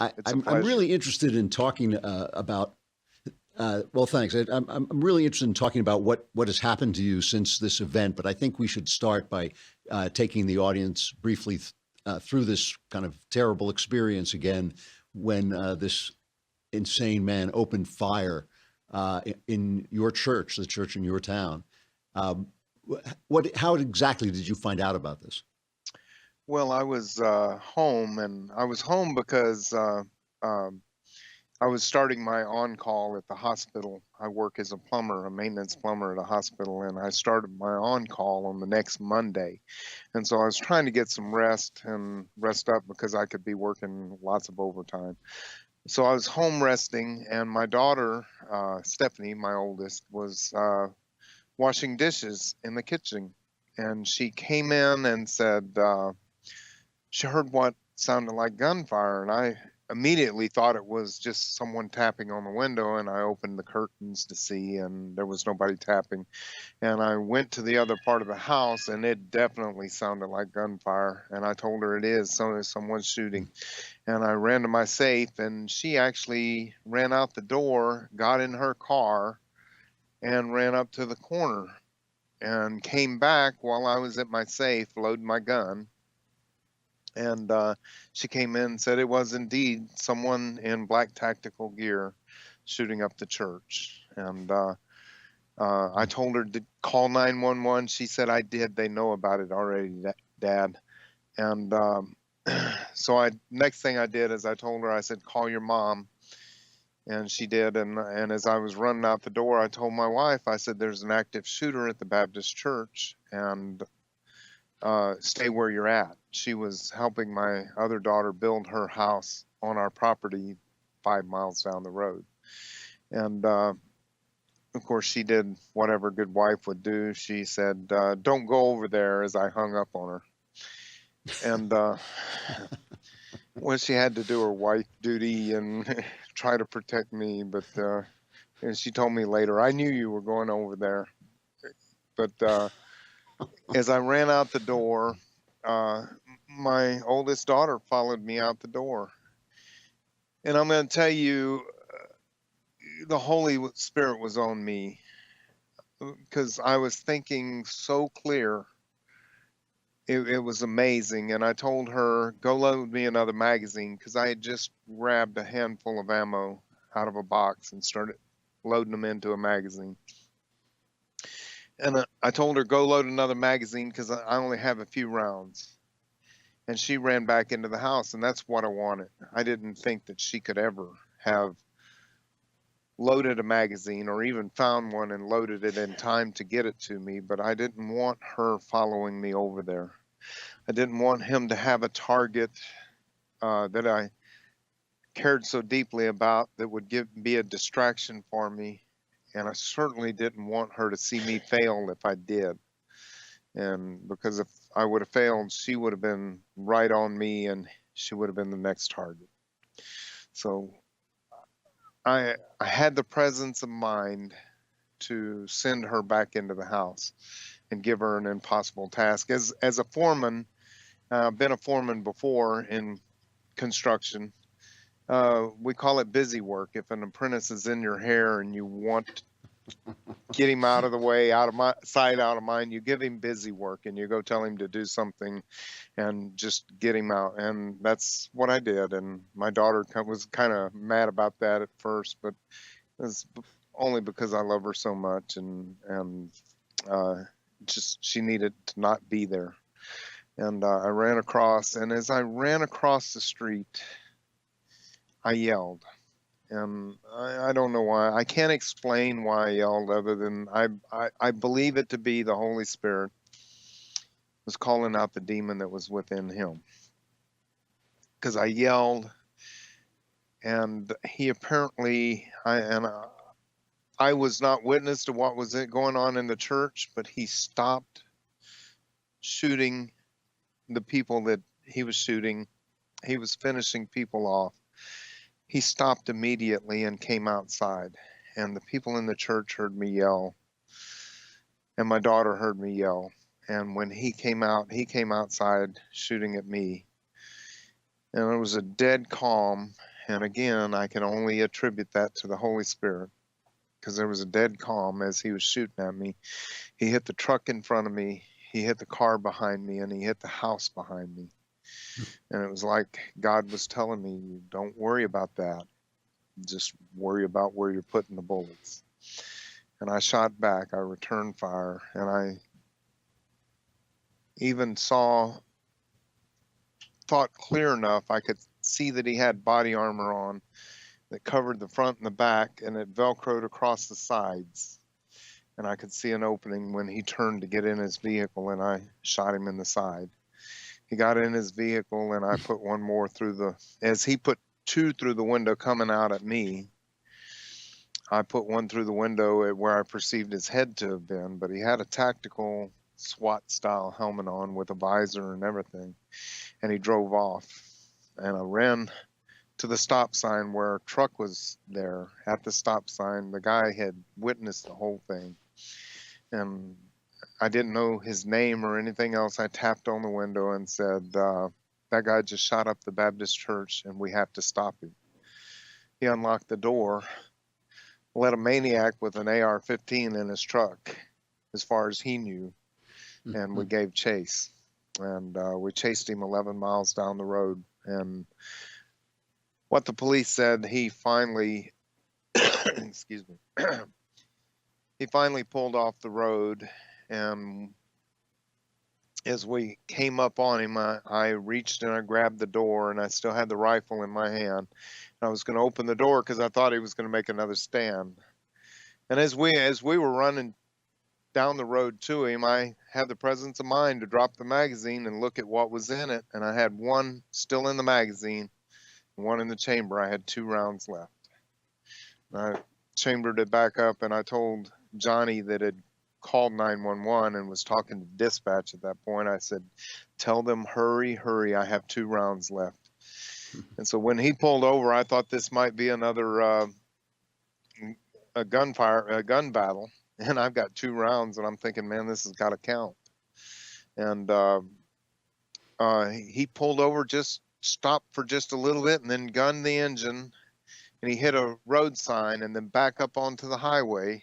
It's a I'm pleasure. really interested in talking about. Well, thanks. I'm really interested in talking about what has happened to you since this event. But I think we should start by taking the audience briefly through this kind of terrible experience again when this insane man opened fire in your church, the church in your town. Um, what? How exactly did you find out about this? Well, I was home, and I was home because um, I was starting my on call at the hospital. I work as a plumber, a maintenance plumber at a hospital, and I started my on call on the next Monday. And so I was trying to get some rest and rest up because I could be working lots of overtime. So I was home resting, and my daughter, Stephanie, my oldest, was washing dishes in the kitchen. And she came in and said, she heard what sounded like gunfire, and I immediately thought it was just someone tapping on the window. And I opened the curtains to see, and there was nobody tapping. And I went to the other part of the house, and it definitely sounded like gunfire. And I told her it is, so someone's shooting. And I ran to my safe, and she actually ran out the door, got in her car, and ran up to the corner and came back while I was at my safe loading my gun. And she came in and said it was indeed someone in black tactical gear shooting up the church. And I told her to call 911. She said, I did. They know about it already, Dad. And so next thing I did is I told her, I said, call your mom. And she did. And as I was running out the door, I told my wife, I said, there's an active shooter at the Baptist church, and stay where you're at. She was helping my other daughter build her house on our property 5 miles down the road. And of course, she did whatever a good wife would do. She said, don't go over there, as I hung up on her. And well, she had to do her wife duty and try to protect me. But and she told me later, I knew you were going over there. But as I ran out the door, uh, my oldest daughter followed me out the door. And I'm going to tell you, the Holy Spirit was on me because I was thinking so clear. It was amazing. And I told her, go load me another magazine, because I had just grabbed a handful of ammo out of a box and started loading them into a magazine. And I told her, go load another magazine because I only have a few rounds. And she ran back into the house, and that's what I wanted. I didn't think that she could ever have loaded a magazine or even found one and loaded it in time to get it to me, but I didn't want her following me over there. I didn't want him to have a target that I cared so deeply about that would be a distraction for me. And I certainly didn't want her to see me fail if I did. And because if I would have failed, she would have been right on me, and she would have been the next target. So I had the presence of mind to send her back into the house and give her an impossible task. As a foreman, I've been a foreman before in construction. We call it busy work. If an apprentice is in your hair and you want to get him out of the way, out of my sight, out of mind, you give him busy work and you go tell him to do something and just get him out. And that's what I did. And my daughter was kind of mad about that at first, but it was only because I love her so much, and just she needed to not be there. And I ran across, and as I ran across the street, I yelled. And I don't know why. I can't explain why I yelled, other than I believe it to be the Holy Spirit was calling out the demon that was within him. Because I yelled, and he apparently, I was not witness to what was going on in the church, but he stopped shooting the people that he was shooting. He was finishing people off. He stopped immediately and came outside, and the people in the church heard me yell, and my daughter heard me yell. And when he came out, he came outside shooting at me. And it was a dead calm. And again, I can only attribute that to the Holy Spirit, because there was a dead calm as he was shooting at me. He hit the truck in front of me, he hit the car behind me, and he hit the house behind me. And it was like God was telling me, don't worry about that. Just worry about where you're putting the bullets. And I shot back, I returned fire, and I even thought clear enough, I could see that he had body armor on that covered the front and the back, and it velcroed across the sides. And I could see an opening when he turned to get in his vehicle, and I shot him in the side. He got in his vehicle, and I put one more through as he put two through the window coming out at me, I put one through the window at where I perceived his head to have been, but he had a tactical SWAT style helmet on with a visor and everything, and he drove off. And I ran to the stop sign where a truck was there at the stop sign. The guy had witnessed the whole thing, and I didn't know his name or anything else. I tapped on the window and said, that guy just shot up the Baptist church and we have to stop him. He unlocked the door, let a maniac with an AR-15 in his truck, as far as he knew, and we gave chase. And we chased him 11 miles down the road. And what the police said, he finally, excuse me, he finally pulled off the road. And as we came up on him, I reached and I grabbed the door, and I still had the rifle in my hand. I was going to open the door because I thought he was going to make another stand. And as we were running down the road to him, I had the presence of mind to drop the magazine and look at what was in it. And I had one still in the magazine, one in the chamber. I had 2 rounds left. I chambered it back up, and I told Johnny that had called 911 and was talking to dispatch at that point. I said, tell them, hurry, hurry, I have 2 rounds left. And so when he pulled over, I thought this might be another a gun battle. And I've got 2 rounds, and I'm thinking, man, this has got to count. And he pulled over, just stopped for just a little bit, and then gunned the engine. And he hit a road sign and then back up onto the highway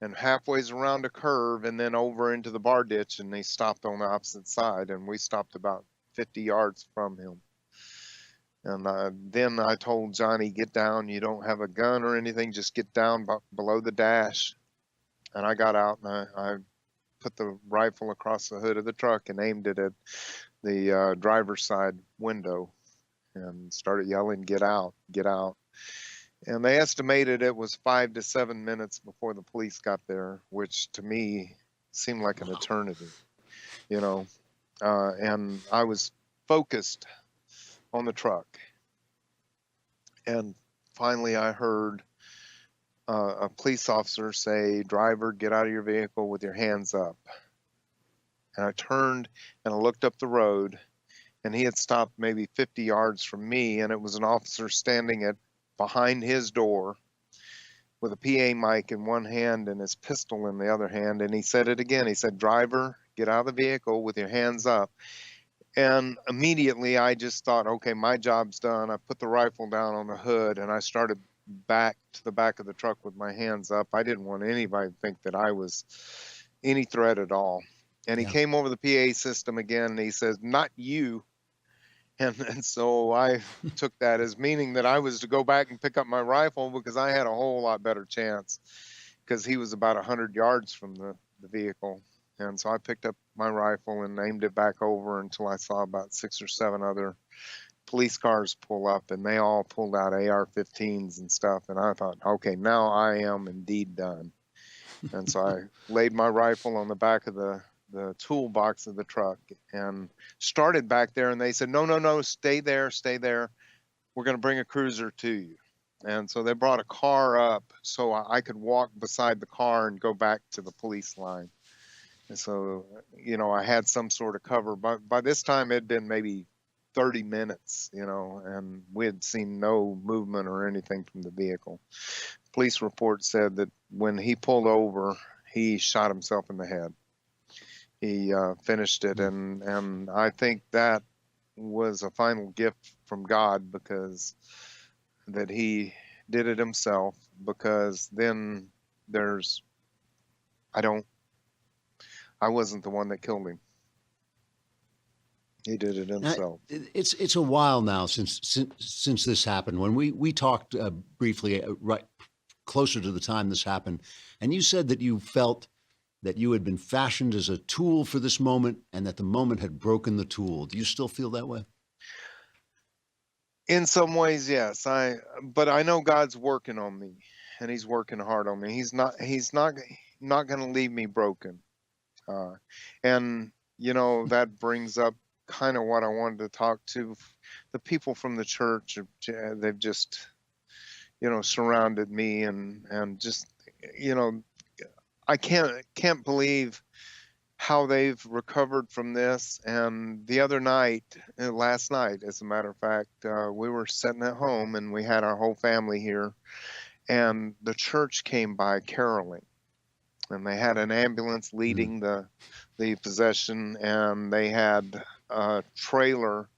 and halfway's around a curve and then over into the bar ditch, and he stopped on the opposite side, and we stopped about 50 yards from him. And then I told Johnny, get down. You don't have a gun or anything. Just get down below the dash. And I got out, and I put the rifle across the hood of the truck and aimed it at the driver's side window and started yelling, get out, get out. And they estimated it was 5 to 7 minutes before the police got there, which to me seemed like an eternity, you know. And I was focused on the truck. And finally I heard a police officer say, driver, get out of your vehicle with your hands up. And I turned and I looked up the road, and he had stopped maybe 50 yards from me, and it was an officer standing behind his door with a PA mic in one hand and his pistol in the other hand. And he said it again. He said, driver, get out of the vehicle with your hands up. And immediately I just thought, okay, my job's done. I put the rifle down on the hood, and I started back to the back of the truck with my hands up. I didn't want anybody to think that I was any threat at all. And he came over the PA system again, and he says, not you. And so I took that as meaning that I was to go back and pick up my rifle, because I had a whole lot better chance, because he was about 100 yards from the vehicle. And so I picked up my rifle and aimed it back over until I saw about 6 or 7 other police cars pull up, and they all pulled out AR-15s and stuff. And I thought, okay, now I am indeed done. And so I laid my rifle on the back of the toolbox of the truck and started back there. And they said, no, stay there. We're going to bring a cruiser to you. And so they brought a car up so I could walk beside the car and go back to the police line. And so, you know, I had some sort of cover. But by this time it had been maybe 30 minutes, you know, and we had seen no movement or anything from the vehicle. Police report said that when he pulled over, he shot himself in the head. He finished it, and I think that was a final gift from God, because that he did it himself, because then there's I don't I wasn't the one that killed him. He did it Now, himself. it's a while now since this happened. When we talked briefly, right closer to the time this happened, and you said that you felt that you had been fashioned as a tool for this moment, and that the moment had broken the tool. Do you still feel that way? In some ways, yes. But I know God's working on me, and he's working hard on me. He's not going to leave me broken. Uh, and that brings up kind of what I wanted to talk to the people from the church. They've just surrounded me, and just you know I can't believe how they've recovered from this. And the other night, last night, as a matter of fact, we were sitting at home, and we had our whole family here, and the church came by caroling, and they had an ambulance Mm. leading the possession, and they had a trailer,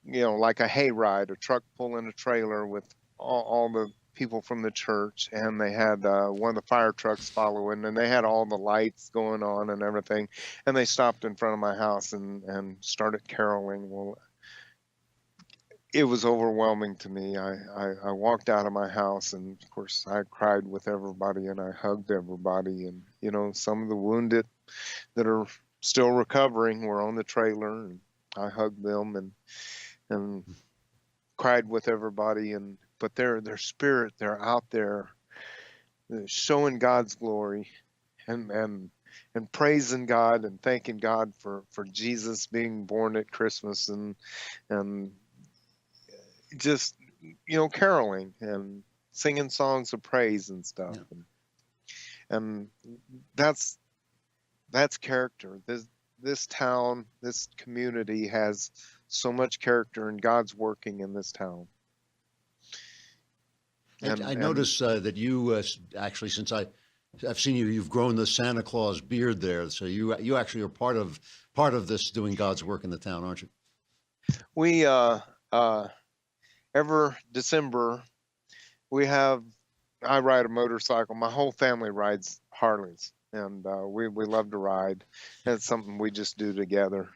like a hayride, a truck pulling a trailer with all the people from the church, and they had one of the fire trucks following, and they had all the lights going on and everything, and they stopped in front of my house and started caroling. Well, it was overwhelming to me. I walked out of my house, and of course I cried with everybody, and I hugged everybody, and some of the wounded that are still recovering were on the trailer, and I hugged them and cried with everybody. And but their spirit, they're out there showing God's glory, and praising God, and thanking God for Jesus being born at Christmas, and just caroling and singing songs of praise and stuff. Yeah. And that's character. This town, this community has so much character, and God's working in this town. I And notice that you actually, since I've seen you, you've grown the Santa Claus beard there. So you actually are part of this doing God's work in the town, aren't you? we uh every December we have I ride a motorcycle. My whole family rides Harleys, and we love to ride. It's something we just do together.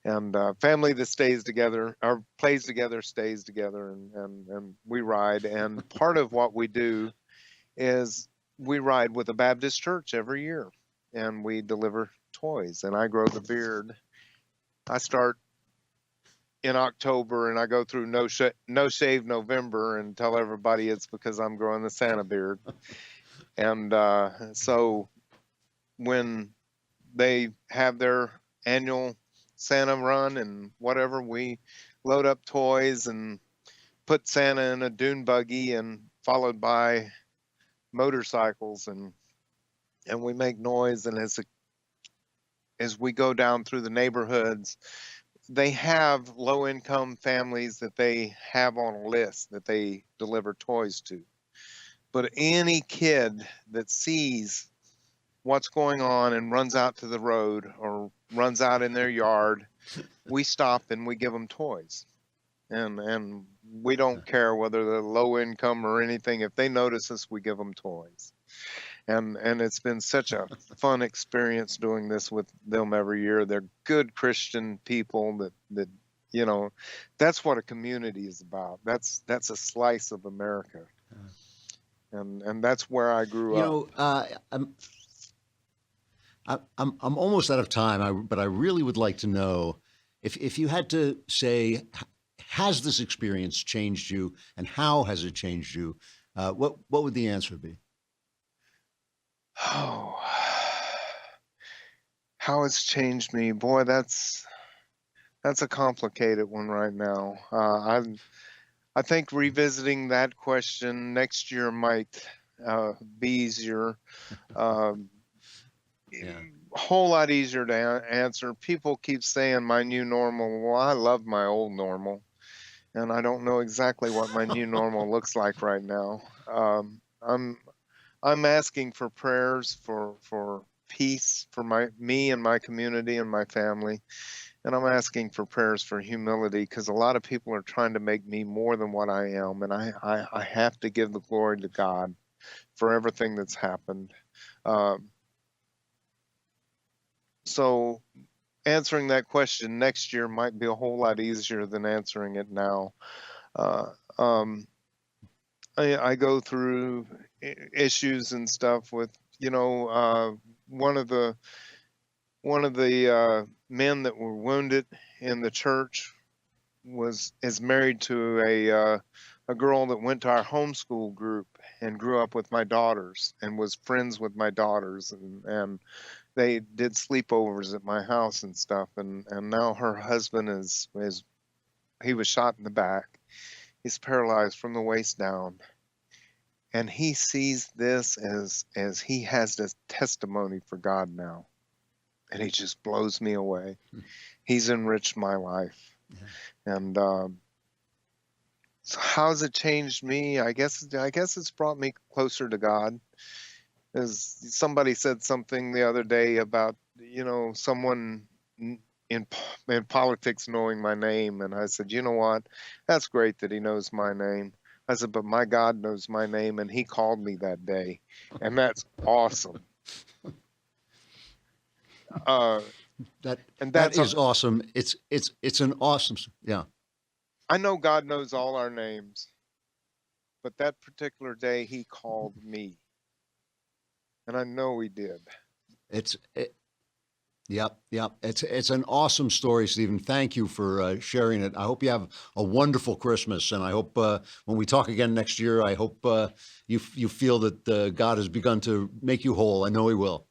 And family that stays together or plays together stays together, and we ride. And part of what we do is we ride with a Baptist church every year, and we deliver toys. And I grow the beard. I start in October, and I go through no shave November, and tell everybody it's because I'm growing the Santa beard. And so when they have their annual Santa run and whatever, we load up toys and put Santa in a dune buggy, and followed by motorcycles, and we make noise. And as we go down through the neighborhoods, they have low income families that they have on a list that they deliver toys to. But any kid that sees what's going on and runs out to the road or runs out in their yard, we stop and we give them toys. And we don't care whether they're low income or anything. If they notice us, we give them toys. And it's been such a fun experience doing this with them every year. They're good Christian people that that's what a community is about. That's a slice of America. And that's where I grew You up. know, I'm almost out of time, but I really would like to know if you had to say, has this experience changed you, and how has it changed you? What would the answer be? Oh, how it's changed me, boy. That's a complicated one right now. I think revisiting that question next year might be easier. Um, Yeah. whole lot easier to answer. People keep saying my new normal. Well, I love my old normal, and I don't know exactly what my new normal looks like right now. I'm asking for prayers for peace for me and my community and my family, And I'm asking for prayers for humility because a lot of people are trying to make me more than what I am. And I have to give the glory to God for everything that's happened. Um, so answering that question next year might be a whole lot easier than answering it now. Uh, um, I go through issues and stuff with, you know, one of the men that were wounded in the church is married to a girl that went to our homeschool group and grew up with my daughters and was friends with my daughters, and they did sleepovers at my house and stuff, and now her husband is he was shot in the back. He's paralyzed from the waist down, and he sees this as he has this testimony for God now, and he just blows me away. He's enriched my life. Yeah. And so how's it changed me? I guess it's brought me closer to God. As somebody said something the other day about, you know, someone in politics knowing my name, and I said, you know what, that's great that he knows my name. I said, but my God knows my name, and he called me that day, and that's awesome. That is awesome. It's an awesome, yeah. I know God knows all our names, but that particular day he called me, and I know he did. Yep. It's an awesome story, Stephen. Thank you for sharing it. I hope you have a wonderful Christmas, and I hope when we talk again next year, I hope you feel that God has begun to make you whole. I know He will.